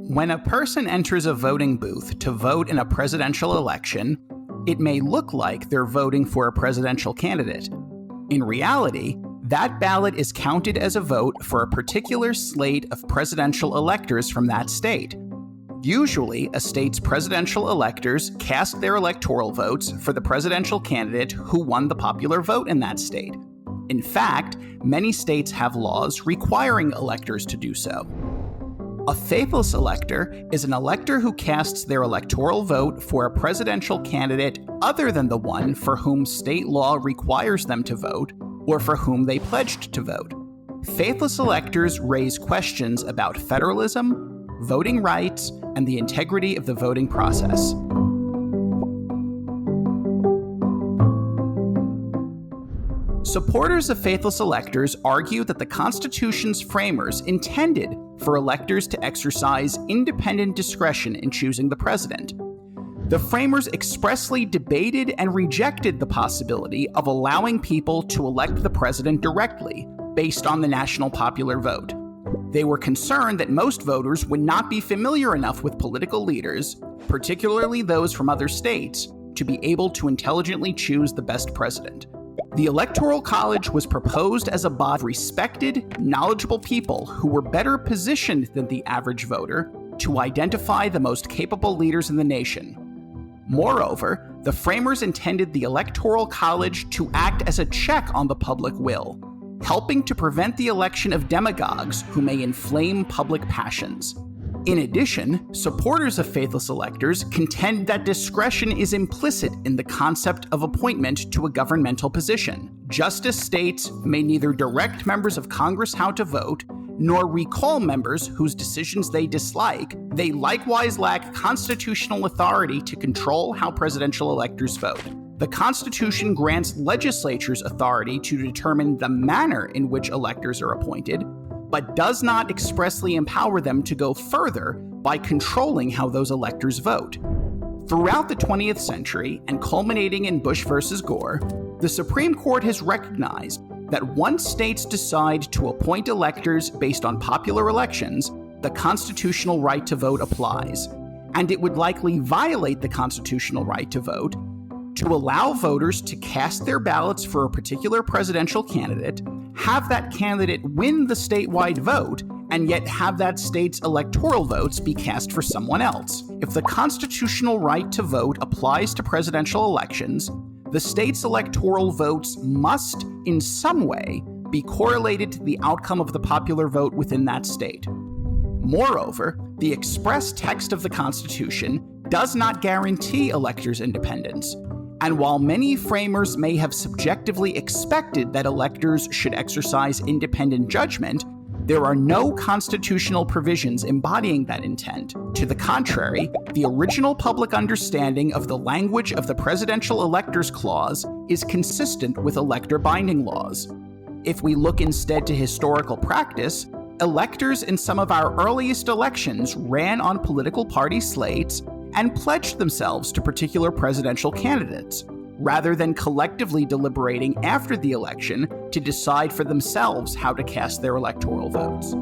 When a person enters a voting booth to vote in a presidential election, it may look like they're voting for a presidential candidate. In reality, that ballot is counted as a vote for a particular slate of presidential electors from that state. Usually, a state's presidential electors cast their electoral votes for the presidential candidate who won the popular vote in that state. In fact, many states have laws requiring electors to do so. A faithless elector is an elector who casts their electoral vote for a presidential candidate other than the one for whom state law requires them to vote or for whom they pledged to vote. Faithless electors raise questions about federalism, voting rights, and the integrity of the voting process. Supporters of faithless electors argue that the Constitution's framers intended for electors to exercise independent discretion in choosing the president. The framers expressly debated and rejected the possibility of allowing people to elect the president directly, based on the national popular vote. They were concerned that most voters would not be familiar enough with political leaders, particularly those from other states, to be able to intelligently choose the best president. The Electoral College was proposed as a body of respected, knowledgeable people who were better positioned than the average voter to identify the most capable leaders in the nation. Moreover, the framers intended the Electoral College to act as a check on the public will, helping to prevent the election of demagogues who may inflame public passions. In addition, supporters of faithless electors contend that discretion is implicit in the concept of appointment to a governmental position. Just as states may neither direct members of Congress how to vote, nor recall members whose decisions they dislike, they likewise lack constitutional authority to control how presidential electors vote. The Constitution grants legislatures authority to determine the manner in which electors are appointed, but does not expressly empower them to go further by controlling how those electors vote. Throughout the 20th century, and culminating in Bush versus Gore, the Supreme Court has recognized that once states decide to appoint electors based on popular elections, the constitutional right to vote applies, and it would likely violate the constitutional right to vote to allow voters to cast their ballots for a particular presidential candidate, have that candidate win the statewide vote, and yet have that state's electoral votes be cast for someone else. If the constitutional right to vote applies to presidential elections, the state's electoral votes must, in some way, be correlated to the outcome of the popular vote within that state. Moreover, the express text of the Constitution does not guarantee electors' independence. And while many framers may have subjectively expected that electors should exercise independent judgment, there are no constitutional provisions embodying that intent. To the contrary, the original public understanding of the language of the Presidential Electors Clause is consistent with elector binding laws. If we look instead to historical practice, electors in some of our earliest elections ran on political party slates and pledged themselves to particular presidential candidates, rather than collectively deliberating after the election to decide for themselves how to cast their electoral votes.